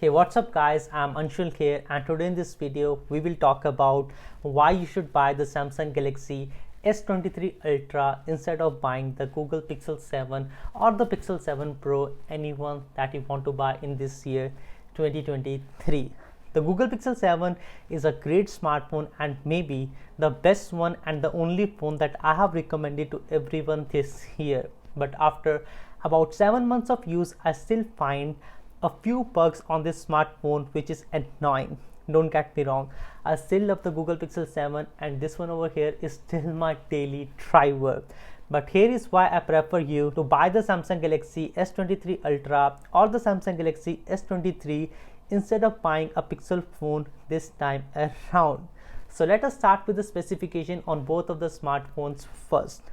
Hey, what's up guys, I'm Anshul here, and today in this video we will talk about why you should buy the Samsung Galaxy S23 Ultra instead of buying the Google Pixel 7 or the Pixel 7 Pro, anyone that you want to buy in this year 2023. The Google Pixel 7 is a great smartphone and maybe the best one and the only phone that I have recommended to everyone this year. But after about 7 months of use, I still find a few bugs on this smartphone which is annoying. Don't get me wrong, I still love the Google Pixel 7 and this one over here is still my daily driver. But here is why I prefer you to buy the Samsung Galaxy S23 Ultra or the Samsung Galaxy S23 instead of buying a Pixel phone this time around. So let us start with the specification on both of the smartphones first.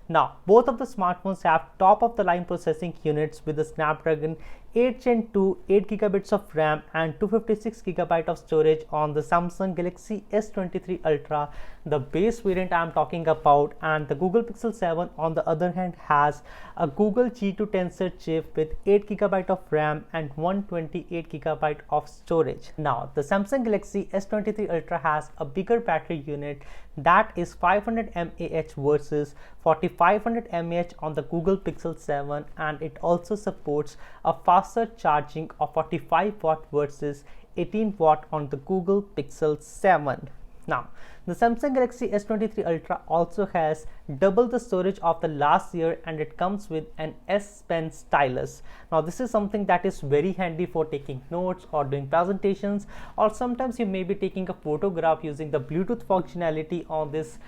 Now, both of the smartphones have top of the line processing units with the Snapdragon 8 Gen 2, 8 GB of RAM and 256 GB of storage on the Samsung Galaxy S23 Ultra, the base variant I am talking about, and the Google Pixel 7 on the other hand has a Google G2 Tensor chip with 8 GB of RAM and 128 GB of storage. Now, the Samsung Galaxy S23 Ultra has a bigger battery unit that is 500 mAh versus 4500 mAh on the Google Pixel 7, and it also supports a faster charging of 45 watt versus 18 watt on the Google Pixel 7. Now, the Samsung Galaxy S23 Ultra also has double the storage of the last year and it comes with an S Pen stylus. Now, this is something that is very handy for taking notes or doing presentations, or sometimes you may be taking a photograph using the Bluetooth functionality on this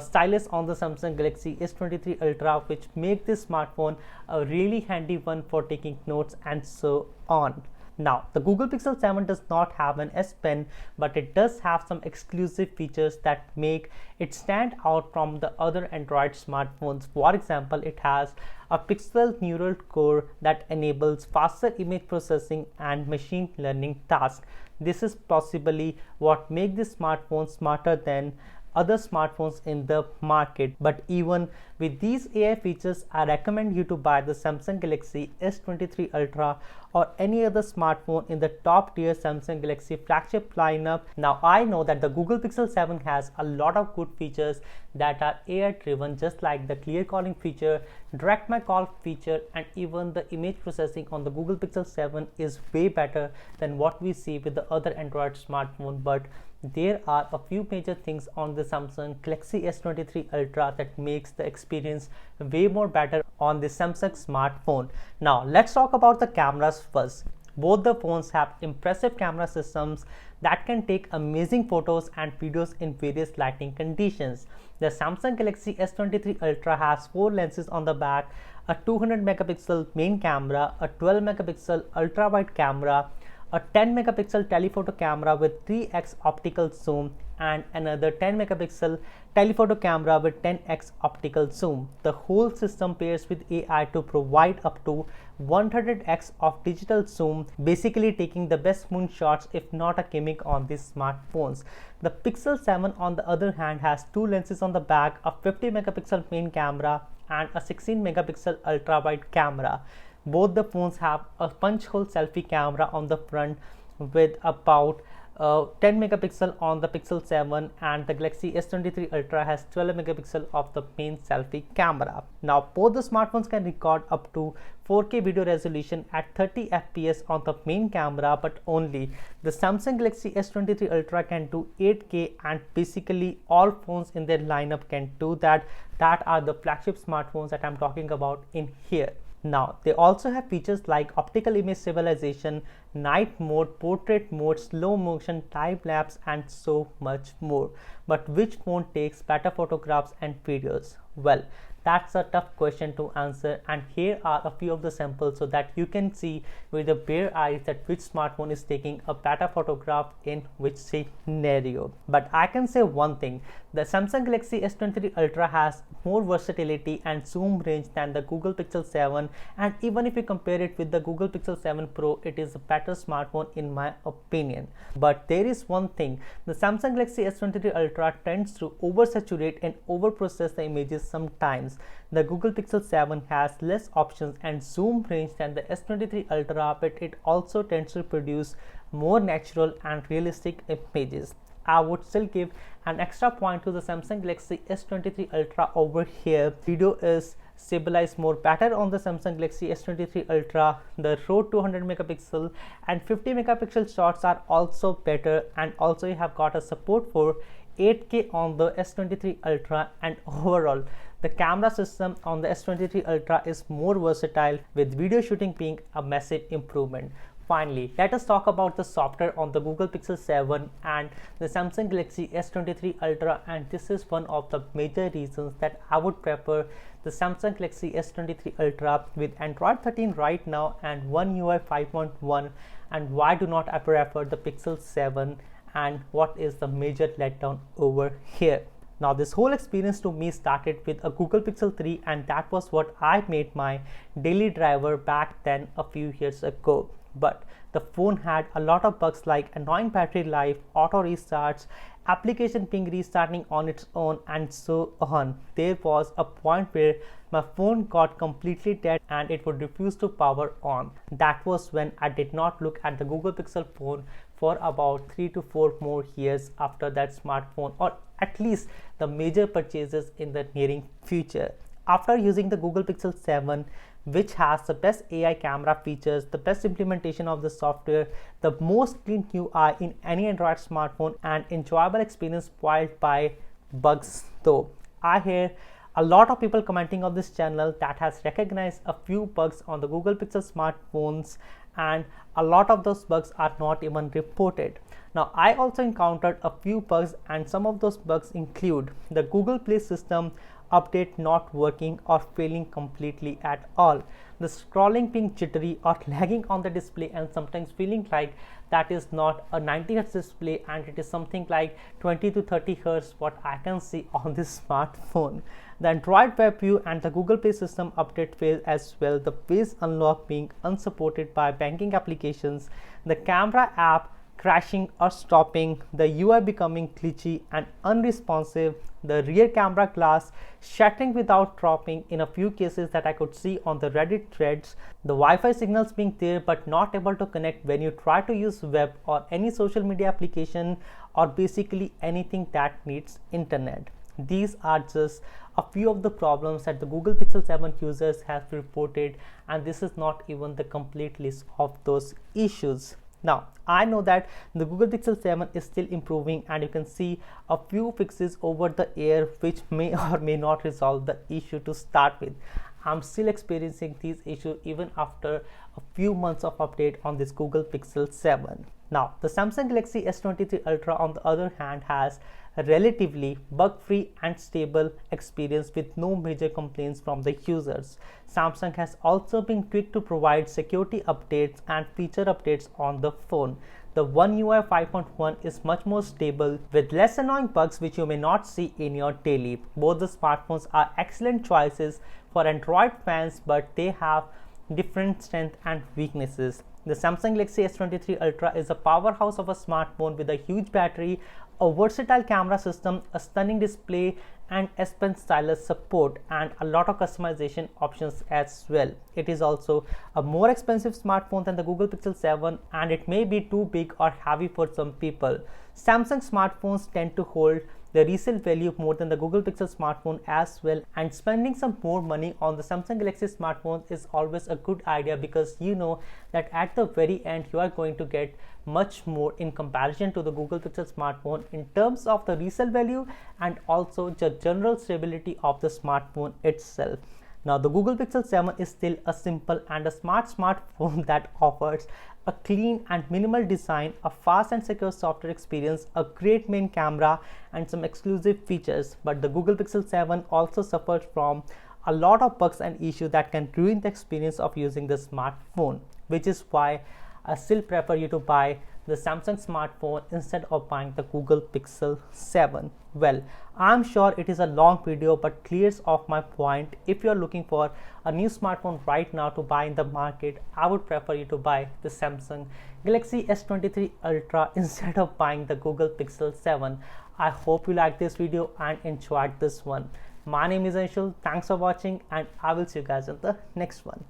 stylus on the Samsung Galaxy S23 Ultra, which make this smartphone a really handy one for taking notes and so on. Now, the Google Pixel 7 does not have an S Pen, but it does have some exclusive features that make it stand out from the other Android smartphones. For example, it has a Pixel neural core that enables faster image processing and machine learning tasks. This is possibly what makes this smartphone smarter than other smartphones in the market. But even with these AI features, I recommend you to buy the Samsung Galaxy S23 Ultra or any other smartphone in the top tier Samsung Galaxy flagship lineup. Now, I know that the Google Pixel 7 has a lot of good features that are AI driven, just like the clear calling feature, direct my call feature, and even the image processing on the Google Pixel 7 is way better than what we see with the other Android smartphone. But there are a few major things on the Samsung Galaxy S23 Ultra that makes the experience way more better on the Samsung smartphone. Now, let's talk about the cameras first. Both the phones have impressive camera systems that can take amazing photos and videos in various lighting conditions. The Samsung Galaxy S23 Ultra has 4 lenses on the back, a 200 megapixel main camera, a 12 megapixel ultra wide camera, a 10 megapixel telephoto camera with 3x optical zoom, and another 10 megapixel telephoto camera with 10x optical zoom. The whole system pairs with AI to provide up to 100x of digital zoom, basically taking the best moonshots if not a gimmick on these smartphones. The Pixel 7 on the other hand has 2 lenses on the back, a 50 megapixel main camera and a 16 megapixel ultra wide camera. Both the phones have a punch hole selfie camera on the front with about 10 megapixel on the Pixel 7, and the Galaxy S23 Ultra has 12 megapixel of the main selfie camera. Now, both the smartphones can record up to 4K video resolution at 30 fps on the main camera, but only the Samsung Galaxy S23 Ultra can do 8K, and basically all phones in their lineup can do that. That are the flagship smartphones that I'm talking about in here. Now, they also have features like optical image stabilization, night mode, portrait mode, slow motion, time lapse, and so much more. But which phone takes better photographs and videos? Well, that's a tough question to answer, and here are a few of the samples so that you can see with the bare eyes that which smartphone is taking a better photograph in which scenario. But I can say one thing, the Samsung Galaxy S23 Ultra has more versatility and zoom range than the Google Pixel 7, and even if you compare it with the Google Pixel 7 Pro, it is a better smartphone in my opinion. But there is one thing, the Samsung Galaxy S23 Ultra tends to oversaturate and overprocess the images sometimes. options. The Google Pixel 7 has less options and zoom range than the S23 Ultra, but it also tends to produce more natural and realistic images. I would still give an extra point to the Samsung Galaxy S23 Ultra over here. Video is stabilized more better on the Samsung Galaxy S23 Ultra. The RAW 200 megapixel and 50 megapixel shots are also better, and also you have got a support for 8K on the S23 Ultra, and overall the camera system on the S23 Ultra is more versatile, with video shooting being a massive improvement. Finally, let us talk about the software on the Google Pixel 7 and the Samsung Galaxy S23 Ultra, and this is one of the major reasons that I would prefer the Samsung Galaxy S23 Ultra with Android 13 right now and One UI 5.1, and why do not I prefer the Pixel 7 and what is the major letdown over here. Now this whole experience to me started with a Google Pixel 3, and that was what I made my daily driver back then a few years ago. But the phone had a lot of bugs like annoying battery life, auto restarts, application being restarting on its own, and so on. There was a point where my phone got completely dead and it would refuse to power on. That was when I did not look at the Google Pixel phone for about 3 to 4 more years after that smartphone, or at least the major purchases in the nearing future. After using the Google Pixel 7, which has the best AI camera features, the best implementation of the software, the most clean UI in any Android smartphone, and enjoyable experience spoiled by bugs though. I hear a lot of people commenting on this channel that has recognized a few bugs on the Google Pixel smartphones, and a lot of those bugs are not even reported. Now, I also encountered a few bugs, and some of those bugs include the Google Play system update not working or failing completely at all, the scrolling being jittery or lagging on the display, and sometimes feeling like that is not a 90 Hz display and it is something like 20 to 30 Hz what I can see on this smartphone. The Android web view and the Google Play system update failed as well, the face unlock being unsupported by banking applications, the camera app crashing or stopping, the UI becoming glitchy and unresponsive, the rear camera glass shattering without dropping in a few cases that I could see on the Reddit threads, the Wi-Fi signals being there but not able to connect when you try to use web or any social media application or basically anything that needs internet. These are just a few of the problems that the Google Pixel 7 users have reported, and this is not even the complete list of those issues. Now, I know that the Google Pixel 7 is still improving, and you can see a few fixes over the air which may or may not resolve the issue to start with. I'm still experiencing these issues even after a few months of update on this Google Pixel 7. Now, the Samsung Galaxy S23 Ultra on the other hand has a relatively bug-free and stable experience with no major complaints from the users. Samsung has also been quick to provide security updates and feature updates on the phone. The One UI 5.1 is much more stable with less annoying bugs which you may not see in your daily. Both the smartphones are excellent choices for Android fans, but they have different strengths and weaknesses. The Samsung Galaxy S23 Ultra is a powerhouse of a smartphone with a huge battery, a versatile camera system, a stunning display, and S Pen stylus support, and a lot of customization options as well. It is also a more expensive smartphone than the Google Pixel 7, and it may be too big or heavy for some people. Samsung smartphones tend to hold the resale value more than the Google Pixel smartphone as well, and spending some more money on the Samsung Galaxy smartphone is always a good idea, because you know that at the very end you are going to get much more in comparison to the Google Pixel smartphone in terms of the resale value and also the general stability of the smartphone itself. Now, the Google Pixel 7 is still a simple and a smart smartphone that offers a clean and minimal design, a fast and secure software experience, a great main camera, and some exclusive features. But the Google Pixel 7 also suffers from a lot of bugs and issues that can ruin the experience of using the smartphone, which is why I still prefer you to buy the Samsung smartphone instead of buying the Google Pixel 7. Well, I'm sure it is a long video but clears off my point. If you're looking for a new smartphone right now to buy in the market, I would prefer you to buy the Samsung Galaxy S23 Ultra instead of buying the Google Pixel 7. I hope you liked this video and enjoyed this one. My name is Anshul. Thanks for watching, and I will see you guys in the next one.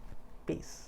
Peace.